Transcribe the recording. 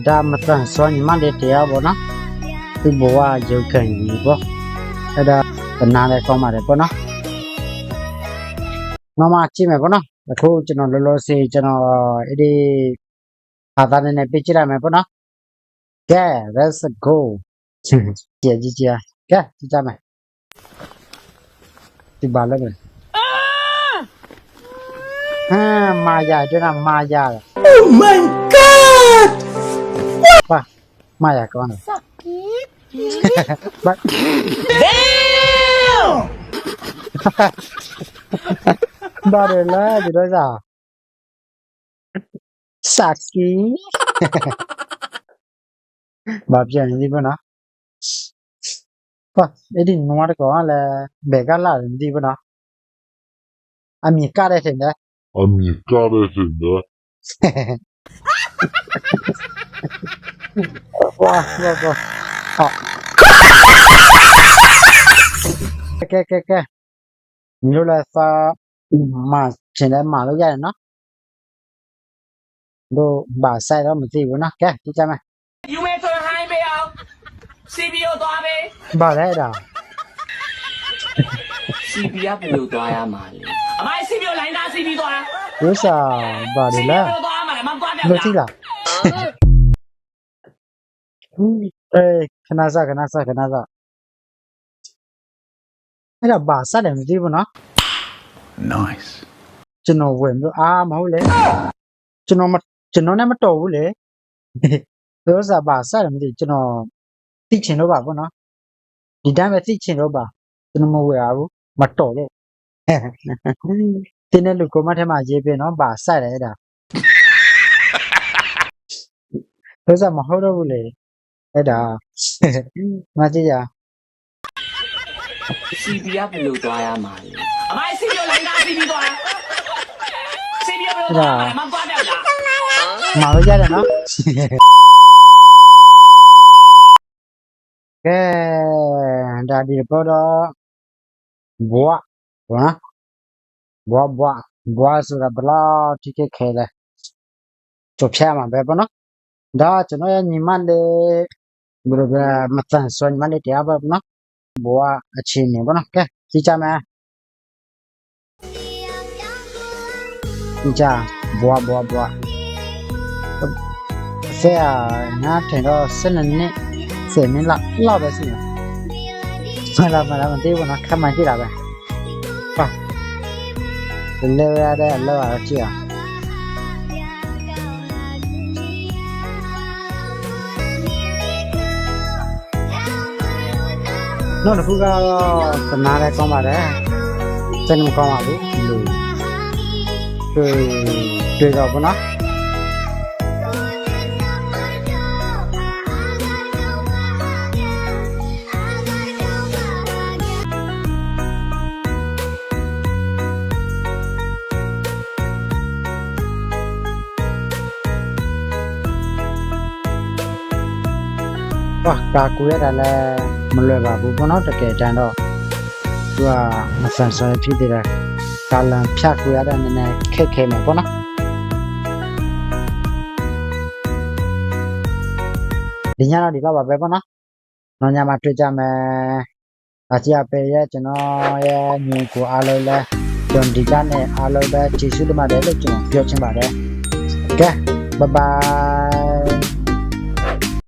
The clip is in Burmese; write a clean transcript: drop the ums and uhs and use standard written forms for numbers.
ဒါမတန်စွမ်းညီမလေးတရားပေါ့နော်သူ့ဘဝရုပ်ခံကြီးပေါ့အဲ့ဒါဘနာလည်းကောင်းပါတယ်ပေါ့နော်မမကြည့်မယ်ပေါ့နော်အခုကျွန်တော်လောလောဆယ်ကျွန်တော်အဲ့ဒီဘာသာနဲ့ပြချလိုက်မယ်ပေါ့နော်ကဲ let's go ကြည့်ကြည့်ကဲကြည့်ကြမယ်ဒီဘာလဲဟာမာယာကျွန်တော်မာယာ Oh my god! ပါမာယာကောင်းတယ် But Damn! ဘာလဲဒီတော့စာကီဘာပြန်နေပြီနော်ပါအဲ့ဒီနွားတကောင်လည်းဘယ်ကလာတယ်မသိဘူးနော်အမြင်ကတဲ့တဲ့ Amicaretinde. ဝါဟောကဲ你说来发马现在马路ရတယ်နော်တို့ဘာဆိုင်တော့မသိဘူးနော်ကဲဒီကြမယ် You may turn high me out. CBO သွားမယ် ဘာလဲဒါ CBO ဘယ်လိုသွားရမှာလဲအမိုင်း CBO လိုင်းသား CB သွား ဝိစာဘာလဲလဲ CBO သွားမှာလဲမသွားပြ လို့သိလားအေးခဏစားအဲ့ဒါဘာစားတယ်မသိဘူးနော် Nice. ကျွန်တော်ဝင်လို့မဟုတ်လေကျွန်တော်နဲ့မတော်ဘူးလေပြောစားဘာစားတယ်မသိကျွန်တော်သိချင်လို့ပါပေါ့နော်ဒီတိုင်းပဲသိချင်လို့ပါကျွန်တော်မဝယ်ရဘူးမတော်လို့တင်းတဲ့လူကမထဲမှာရေးပြနော်ဘာစားတယ်အဲ့ဒါပြောစားမဟုတ်တော့ဘူးလေအဲ့ဒါမကြည့်ရ CBO ဘယ်လိုသွားရမှာလဲအမိုင်း CBO လိုင်းသား CB သွား CBO ဘယ်လိုသွားမှာလဲမသွားပြလား မာလို့ရတယ်နော်ကဲဒါဒီပေါ်တော့ဘွားဆိုတာဘလောက်ထိခဲ့ခဲလဲကြဖြားမှာပဲပေါ့နော်ဒါကျွန်တော်ရဲ့ညီမလေးဘယ်လိုပဲမတန်ဆွမ်းညီမလေးတရားပါပေါ့နော်ဘွားအချင်းနေပေါ့နော်ကဲကြည့်ကြမယ်ကြည့်ကြဘွားဆရာငါထင်တော့12နှစ်10နှစ်လောက်ပဲရှိတယ်ဆလာမလားမသိဘူးနော်ခက်မှန်ကြည့်တာပဲပါလေရတဲ့လောရကြည့်အောင်နောက်တစ်ခုကတော့သနာလည်းကောင်းပါတယ်စိတ်မကောင်းပါဘူးလို့တွေ့တော့ဘောနော်ကာကူရတာလည်းမလွယ်ပါဘူးဘောနော်တကယ်တမ်းတော့သူကမဆန်ဆွဲဖြစ်တဲ့ကာလန်ဖြတ်ကူရတာနည်းနည်းခက်ခဲမှာဘောနော်ဒီညတော့ဒီကပါပဲဘောနော်နောက်ညမှာတွေ့ကြမယ်အကြည့်ပေးရဲ့ကျွန်တော်ရဲ့ညီကိုအားလုံးလဲကျွန်ဒီကနေ့အားလုံးပဲကျေးဇူးတင်ပါတယ်လို့ကျွန်တော်ပြောချင်ပါတယ်ကဲဘိုင်ဘိုင်